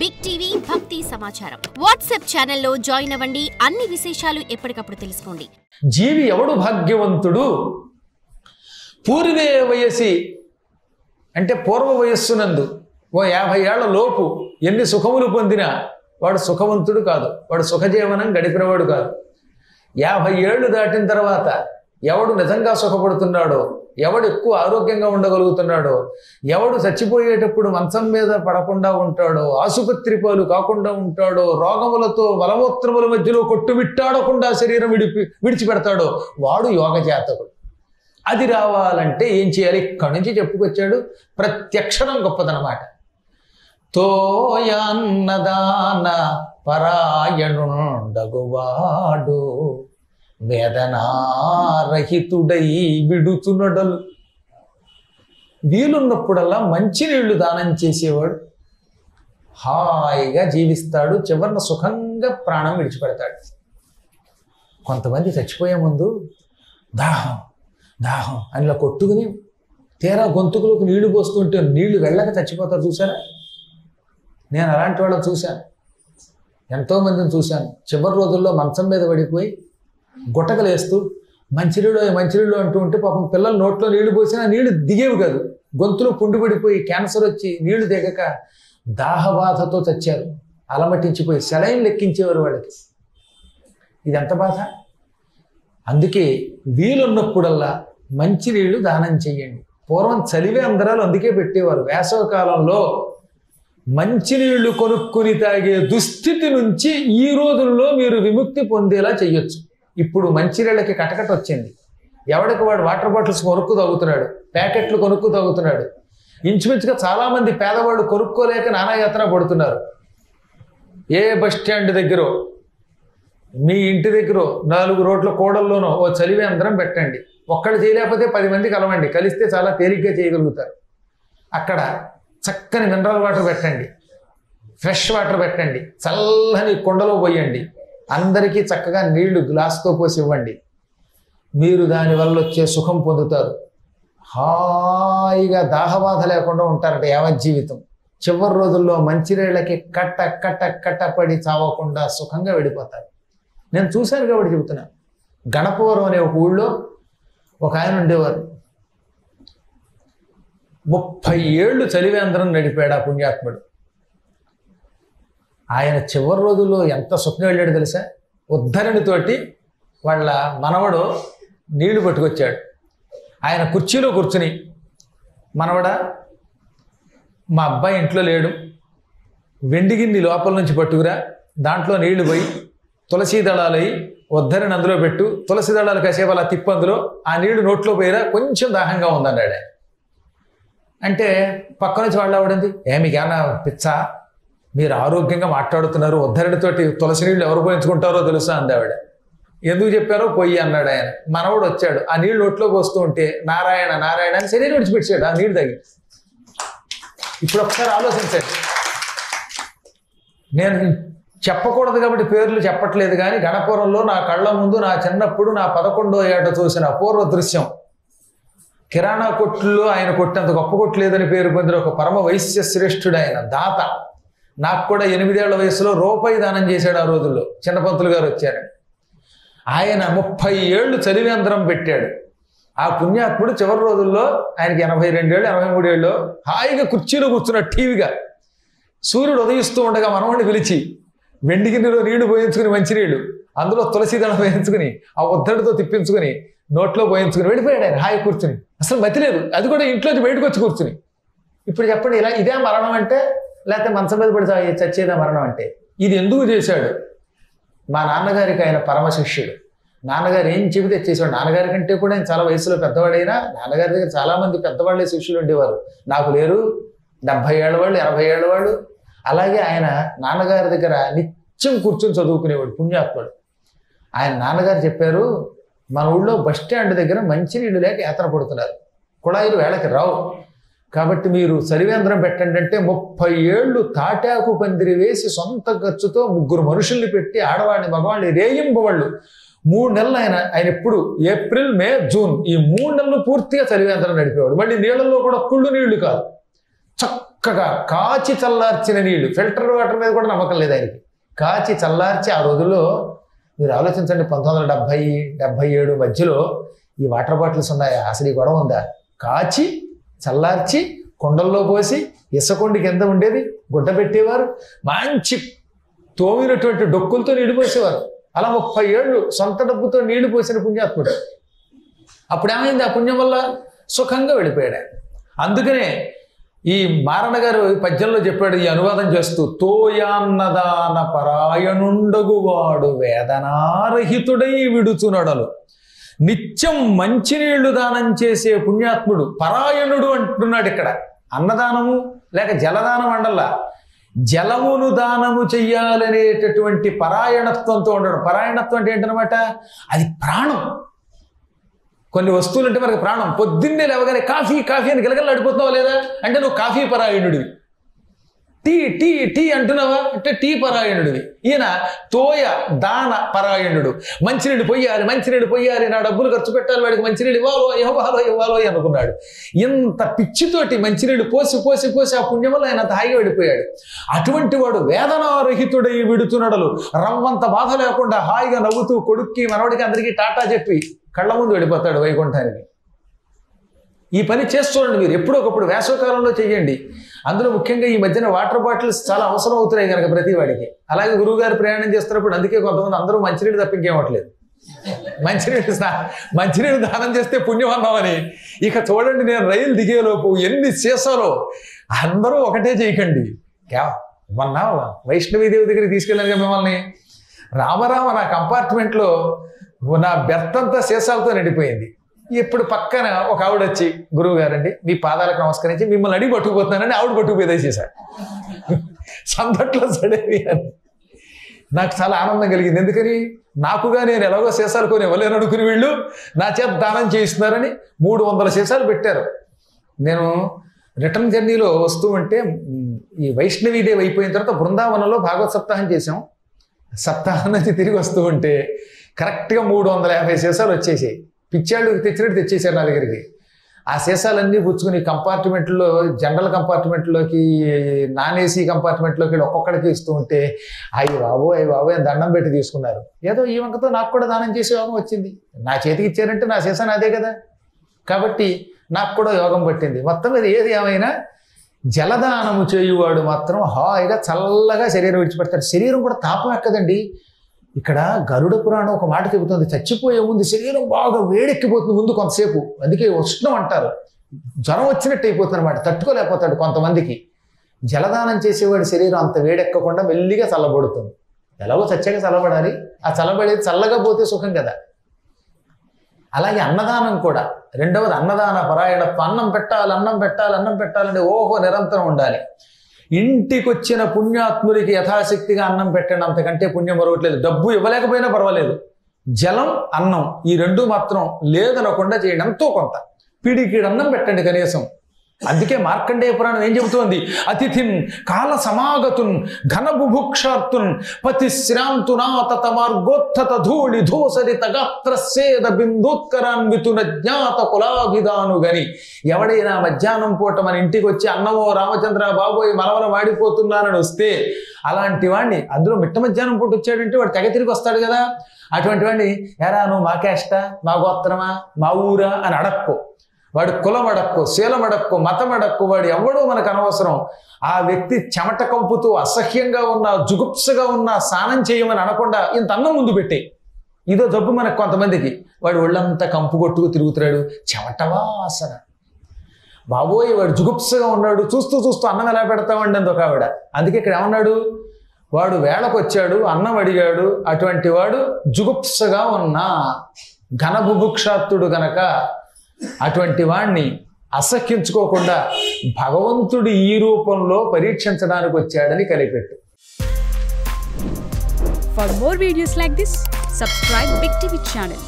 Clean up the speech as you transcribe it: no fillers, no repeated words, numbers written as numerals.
Big TV భక్తి సమాచారం WhatsApp ఛానల్లో జాయిన్ అవ్వండి. అన్ని విశేషాలు ఎప్పటికప్పుడు తెలుసుకోండి. జీవి ఎవడు భాగ్యవంతుడు? పూర్వే వయసి అంటే పూర్వ వయస్సునందు ఓ 50 ఏళ్ల లోపు ఎన్ని సుఖములు పొందినా వాడు సుఖవంతుడు కాదు, వాడు సుఖజీవనం గడిపినవాడు కాదు. 50 ఏళ్ళు దాటిన తర్వాత ఎవడు నిజంగా సుఖపడుతున్నాడో, ఎవడు ఎక్కువ ఆరోగ్యంగా ఉండగలుగుతున్నాడో, ఎవడు చచ్చిపోయేటప్పుడు మంచం మీద పడకుండా ఉంటాడో, ఆసుపత్రి పాలు కాకుండా ఉంటాడో, రోగములతో మలమూత్రముల మధ్యలో కొట్టుమిట్టాడకుండా శరీరం విడిచిపెడతాడో వాడు యోగ జాతకుడు. అది రావాలంటే ఏం చేయాలి? ఇక్కడి నుంచి చెప్పుకొచ్చాడు. ప్రత్యక్షరం గొప్పదనమాట. తోయన్నదాన పరాయణుండగువాడు వేదనారహితుడై విడుచునడలు. వీలున్నప్పుడల్లా మంచినీళ్లు దానం చేసేవాడు హాయిగా జీవిస్తాడు, చివరిన సుఖంగా ప్రాణం విడిచిపెడతాడు. కొంతమంది చచ్చిపోయే ముందు దాహం దాహం అని ఇలా కొట్టుకుని తీరా గొంతుకులోకి నీళ్లు పోస్తుంటే నీళ్లు వెళ్ళక చచ్చిపోతారు. చూసారా? నేను అలాంటి వాళ్ళని చూశాను, ఎంతోమందిని చూశాను. చివరి రోజుల్లో మంచం మీద పడిపోయి గుట్టకలు వేస్తూ మంచినీళ్ళు అంటూ ఉంటే పాపం పిల్లలు నోట్లో నీళ్లు పోసినా నీళ్లు దిగేవి కాదు. గొంతులో పుండు పడిపోయి క్యాన్సర్ వచ్చి నీళ్లు దిగక దాహబాధతో చచ్చారు. అలమటించిపోయి సెలైన్ లెక్కించేవారు వాళ్ళకి. ఇది ఎంత బాధ! అందుకే వీలున్నప్పుడల్లా మంచినీళ్లు దానం చెయ్యండి. పూర్వం చలివే అందరాలు అందుకే పెట్టేవారు. వేసవి కాలంలో మంచినీళ్లు కొనుక్కుని తాగే దుస్థితి నుంచి ఈ రోజుల్లో మీరు విముక్తి పొందేలా చెయ్యొచ్చు. ఇప్పుడు మంచినీళ్ళకి కటకట వచ్చింది. ఎవడికి వాడు వాటర్ బాటిల్స్ కొనుక్కు తాగుతున్నాడు, ప్యాకెట్లు కొనుక్కు తాగుతున్నాడు. ఇంచుమించుగా చాలామంది పేదవాళ్ళు కొనుక్కోలేక నానాయాత్ర పడుతున్నారు. ఏ బస్ స్టాండ్ దగ్గర, మీ ఇంటి దగ్గర 4 రోడ్ల కూడల్లోనో ఓ చలివే అందరం పెట్టండి. ఒక్కళ్ళు చేయలేకపోతే 10 మంది కలవండి, కలిస్తే చాలా తేలిగ్గా చేయగలుగుతారు. అక్కడ చక్కని మినరల్ వాటర్ పెట్టండి, ఫ్రెష్ వాటర్ పెట్టండి, చల్లని కుండలో పోయండి. అందరికీ చక్కగా నీళ్లు గ్లాస్తో పోసి ఇవ్వండి. మీరు దానివల్ల వచ్చే సుఖం పొందుతారు. హాయిగా దాహబాధ లేకుండా ఉంటారట యావజ్జీవితం. చివరి రోజుల్లో మంచినీళ్ళకి కట్ట పడి చావకుండా సుఖంగా వెళ్ళిపోతారు. నేను చూశాను కాబట్టి చెబుతున్నా. గణపవరం అనే ఒక ఊళ్ళో ఒక ఆయన ఉండేవారు. 30 ఏళ్ళు చలివేంద్రం నడిపాడు ఆ పుణ్యాత్ముడు. ఆయన చివరి రోజుల్లో ఎంత సుఖంగా వెళ్ళాడు తెలుసా? ఉద్ధరణితోటి వాళ్ళ మనవడు నీళ్లు పట్టుకొచ్చాడు. ఆయన కుర్చీలో కూర్చుని, మనవడా మా అబ్బాయి ఇంట్లో లేడు, వెండి గిన్నె లోపల నుంచి పట్టుకురా, దాంట్లో నీళ్లు పోయి తులసి దళాలై ఉద్ధరణి అందులో పెట్టు, తులసి దళాలు కాసేపు అలా తిప్పందులో ఆ నీళ్లు నోట్లో పోయిరా, కొంచెం దాహంగా ఉందన్నాడు. అంటే పక్క నుంచి వాళ్ళు ఆవిడంది, మీకేమన్నా పిచ్చా, మీరు ఆరోగ్యంగా మాట్లాడుతున్నారు, ఉద్ధరణితోటి తులసి నీళ్ళు ఎవరు పోయించుకుంటారో తెలుసా అంది ఆవిడ. ఎందుకు చెప్పారో పొయ్యి అన్నాడు ఆయన. మనవడు వచ్చాడు, ఆ నీళ్ళు నోట్లోకి వస్తూ ఉంటే నారాయణ నారాయణ అని శరీరం విడిచిపెట్టాడు ఆ నీళ్ళు తగి. ఇప్పుడు ఒకసారి ఆలోచించండి. నేను చెప్పకూడదు కాబట్టి పేర్లు చెప్పట్లేదు, కానీ గణపురంలో నా కళ్ళ ముందు నా చిన్నప్పుడు నా 11వ ఏట చూసిన అపూర్వ దృశ్యం. కిరాణా కొట్టుల్లో ఆయన కొట్టేంత గొప్ప కొట్టు లేదని పేరు పొందిన ఒక పరమ వైశ్య శ్రేష్ఠుడు ఆయన, దాత. నాకు కూడా 8 ఏళ్ల వయసులో రూపాయి దానం చేశాడు ఆ రోజుల్లో. చిన్నపంతులు గారు వచ్చారు. ఆయన 30 ఏళ్ళు చలివేంద్రం పెట్టాడు. ఆ పుణ్యాత్ముడు చివరి రోజుల్లో ఆయనకి 82 ఏళ్ళు 83 ఏళ్ళు హాయిగా కుర్చీలో కూర్చున్నాడు టీవీగా. సూర్యుడు ఉదయిస్తూ ఉండగా మనవాడిని పిలిచి వెండి గిన్నెలో నీళ్లు పోయించుకుని మంచినీళ్ళు అందులో తులసి దళం వేయించుకుని ఆ ఉద్ధడితో తిప్పించుకుని నోట్లో పోయించుకుని వెళ్ళిపోయాడు ఆయన హాయి కూర్చుని. అసలు మతి లేదు, అది కూడా ఇంట్లోంచి బయటకు వచ్చి కూర్చుని. ఇప్పుడు చెప్పండి, ఇలా ఇదే మరణం అంటే? లేకపోతే మంచం మీద పడి చచ్చేదా మరణం అంటే? ఇది ఎందుకు చేశాడు? మా నాన్నగారికి ఆయన పరమ శిష్యుడు. నాన్నగారు ఏం చెబితే చేశాడు. నాన్నగారి కంటే కూడా ఆయన చాలా వయసులో పెద్దవాడైనా నాన్నగారి దగ్గర చాలామంది పెద్దవాళ్ళే శిష్యులు ఉండేవారు. నాకు లేరు, 70 ఏళ్ళ వాళ్ళు 80 ఏళ్ళ వాళ్ళు. అలాగే ఆయన నాన్నగారి దగ్గర నిత్యం కూర్చొని చదువుకునేవాడు పుణ్యాత్ముడు. ఆయన నాన్నగారు చెప్పారు, మన ఊళ్ళో బస్ స్టాండ్ దగ్గర మంచినీళ్ళు లేక యాత్ర పడుతున్నారు, కుళాయిలు వేళకి రావు, కాబట్టి మీరు చలివేంద్రం పెట్టండి అంటే 30 ఏళ్ళు తాటాకు పందిరి వేసి సొంత ఖర్చుతో 3 మనుషుల్ని పెట్టి ఆడవాడిని మగవాళ్ళని రేయింపవాళ్ళు 3 నెలలు ఆయన ఎప్పుడు ఏప్రిల్ మే జూన్ ఈ 3 నెలలు పూర్తిగా చలివేంద్రం నడిపేవాడు. మళ్ళీ నీళ్ళల్లో కూడా కుళ్ళు నీళ్లు కాదు, చక్కగా కాచి చల్లార్చిన నీళ్లు, ఫిల్టర్ వాటర్ మీద కూడా నమ్మకం లేదు ఆయనకి. కాచి చల్లార్చి ఆ రోజుల్లో మీరు ఆలోచించండి, 1970-77 మధ్యలో ఈ వాటర్ బాటిల్స్ ఉన్నాయా? అసలు ఈ గొడవ ఉందా? కాచి చల్లార్చి కొండల్లో పోసి ఇసుకొండి కింద ఉండేది, గుడ్డ పెట్టేవారు, మంచి తోమినటువంటి డొక్కులతో నీళ్లు పోసేవారు. అలా 30 ఏళ్ళు సొంత డబ్బుతో నీళ్లు పోసిన పుణ్యాత్ముడు. అప్పుడు ఏమైంది? ఆ పుణ్యం వల్ల సుఖంగా వెళ్ళిపోయాడు. అందుకనే ఈ మారణ గారు పద్యంలో చెప్పాడు, ఈ అనువాదం చేస్తూ, తోయాన్నదాన పరాయణుండగువాడు వేదనారహితుడై విడుచునడలు. నిత్యం మంచినీళ్లు దానం చేసే పుణ్యాత్ముడు పరాయణుడు అంటున్నాడు ఇక్కడ. అన్నదానము లేక జలదానం అండల్లా, జలమును దానము చెయ్యాలనేటటువంటి పరాయణత్వంతో ఉండడం. పరాయణత్వం అంటే ఏంటనమాట? అది ప్రాణం. కొన్ని వస్తువులు అంటే మనకి ప్రాణం. పొద్దున్నే లేవగానే కాఫీ కాఫీ అని గిలగల్లాడిపోతున్నావా లేదా అంటే నువ్వు కాఫీ పరాయణుడివి. టీ టీ టీ అంటున్నావా అంటే టీ పరాయణుడివి. ఈయన తోయ దాన పరాయణుడు. మంచినీళ్ళు పొయ్యాలి, నా డబ్బులు ఖర్చు పెట్టాలి, వాడికి మంచినీళ్ళు ఇవ్వాలో అనుకున్నాడు. ఇంత పిచ్చితోటి మంచినీళ్ళు పోసి పోసి పోసి ఆ పుణ్యం వల్ల ఆయన అంత హాయిగా వెళ్ళిపోయాడు. అటువంటి వాడు వేదనారహితుడై విడుచునడలు. రవ్వంత బాధ లేకుండా హాయిగా నవ్వుతూ కొడుక్కి మనవడికి అందరికీ టాటా చెప్పి కళ్ళ ముందు వెళ్ళిపోతాడు వైకుంఠానికి. ఈ పని చేస్తుండండి మీరు, ఎప్పుడో ఒకప్పుడు వేసవకాలంలో చెయ్యండి. అందులో ముఖ్యంగా ఈ మధ్యన వాటర్ బాటిల్స్ చాలా అవసరం అవుతున్నాయి కనుక ప్రతి వాడికి. అలాగే గురువుగారు ప్రయాణం చేస్తున్నప్పుడు అందుకే కొంతమంది అందరూ మంచినీళ్ళు తప్పింకేమట్లేదు. మంచినీళ్ళు దానం చేస్తే పుణ్యం అన్నామని. ఇక చూడండి, నేను రైలు దిగేలోపు ఎన్ని సీసాలో. అందరూ ఒకటే చేయకండి. మొన్న వైష్ణవీదేవి దగ్గరికి తీసుకెళ్ళాను మిమ్మల్ని. రామరామ నా కంపార్ట్మెంట్లో నా బెర్త్ అంతా సీసాలతో నిండిపోయింది. ఇప్పుడు పక్కన ఒక ఆవిడ వచ్చి, గురువు గారండి మీ పాదాలకు నమస్కరించి మిమ్మల్ని అడిగి పట్టుకుపోతున్నానని ఆవిడ పట్టుకుపోయి చేశాడు. సందట్లో సడేవి అని నాకు చాలా ఆనందం కలిగింది. ఎందుకని? నాకుగా నేను ఎలాగో సీసాలు కొని ఇవ్వలేను అనుకుని వీళ్ళు నా చేత దానం చేయిస్తున్నారని 300 సీసాలు పెట్టారు. నేను రిటర్న్ జర్నీలో వస్తూ ఉంటే ఈ వైష్ణవీదేవి అయిపోయిన తర్వాత బృందావనంలో భాగవత సప్తాహం చేసాం. సప్తాహం నుంచి తిరిగి వస్తూ ఉంటే కరెక్ట్గా 350 సీసాలు వచ్చేసాయి. పిచ్చాళ్ళు తెచ్చినట్టు తెచ్చేసారు నా దగ్గరికి. ఆ సీసాలన్నీ పుచ్చుకుని కంపార్ట్మెంట్లో, జనరల్ కంపార్ట్మెంట్లోకి, నాన్ ఏసీ కంపార్ట్మెంట్లోకి ఒక్కొక్కడికి ఇస్తూ ఉంటే అయ్యి బాబోయ్ అని దండం పెట్టి తీసుకున్నారు. ఏదో ఈ వంకతో నాకు కూడా దానం చేసే యోగం వచ్చింది. నా చేతికి ఇచ్చారంటే నా సీసా నాదే కదా, కాబట్టి నాకు కూడా యోగం పట్టింది. మొత్తం మీద ఏది ఏమైనా జలదానము చేయువాడు మాత్రం హాయిగా చల్లగా శరీరం విడిచిపెడతాడు. శరీరం కూడా తాపం ఎక్కదండి. ఇక్కడ గరుడ పురాణం ఒక మాట చెబుతుంది, చచ్చిపోయే ముందు శరీరం బాగా వేడెక్కిపోతుంది ముందు కొంతసేపు. అందుకే ఉష్ణం అంటారు. జ్వరం వచ్చినట్టు అయిపోతుంది అనమాట, తట్టుకోలేకపోతాడు కొంతమందికి. జలదానం చేసేవాడి శరీరం అంత వేడెక్కకుండా మెల్లిగా చల్లబడుతుంది. ఎలాగో చచ్చాక చల్లబడాలి, ఆ చల్లబడేది చల్లగా పోతే సుఖం కదా. అలాగే అన్నదానం కూడా రెండవది అన్నదాన పరాయణత్వం. అన్నం పెట్టాలంటే ఓహో నిరంతరం ఉండాలి. ఇంటికి వచ్చిన పుణ్యాత్ముడికి యథాశక్తిగా అన్నం పెట్టండి, అంతకంటే పుణ్యం మరొకట్లేదు. డబ్బు ఇవ్వలేకపోయినా పర్వాలేదు, జలం అన్నం ఈ రెండు మాత్రం లేదనకుండా చేయండి. ఎంతో కొంత పిడికిడి అన్నం పెట్టండి కనీసం. అందుకే మార్కండేయ పురాణం ఏం చెబుతోంది? అతిథిన్ కాల సమాగతున్ ఘన బుభుక్షార్తున్ పతిశ్రాంతునాతత మార్గోత్తత ధూళి ధూసరిత గాత్రసేద బిందోత్కరాన్వితున జ్ఞాత కులాభిధాను గని. ఎవడైనా మధ్యాహ్నం పూట మన ఇంటికి వచ్చి అన్నమో రామచంద్ర బాబోయ్ మలవల వాడిపోతున్నానని వస్తే, అలాంటి వాడిని, అందులో మిట్ట మధ్యాహ్నం పూట వచ్చాడంటే వాడు తెగ తిరిగి వస్తాడు కదా, అటువంటి వాడిని ఎరా నువ్వు మా క్యాస్టా, మా గోత్రమా, మా ఊరా అని అడక్కో. వాడు కులం అడక్కు, శీలం అడక్కు, మతం అడక్కు, వాడు ఎవడో మనకు అనవసరం. ఆ వ్యక్తి చెమట కంపుతూ అసహ్యంగా ఉన్నా, జుగుప్సగా ఉన్నా స్నానం చేయమని అనకుండా ఇంత అన్నం ముందు పెట్టాయి. ఇదో జబ్బు మనకు కొంతమందికి. వాడు ఒళ్ళంతా కంపు కొట్టుకు తిరుగుతున్నాడు, చెమట వాసన. బాబోయ్ వాడు జుగుప్సగా ఉన్నాడు, చూస్తూ చూస్తూ అన్నం ఎలా పెడతామండి అంది ఒక ఆవిడ. అందుకే ఇక్కడ ఏమన్నాడు? వాడు వేళకు వచ్చాడు, అన్నం అడిగాడు, అటువంటి వాడు జుగుప్సగా ఉన్నా ఘనబుభుక్షాత్తుడు గనక అటువంటి వాణ్ణి అసహ్యించుకోకుండా భగవంతుడు ఈ రూపంలో పరీక్షించడానికి వచ్చాడని కనిపెట్టు. For more videos like this, subscribe Big TV channel.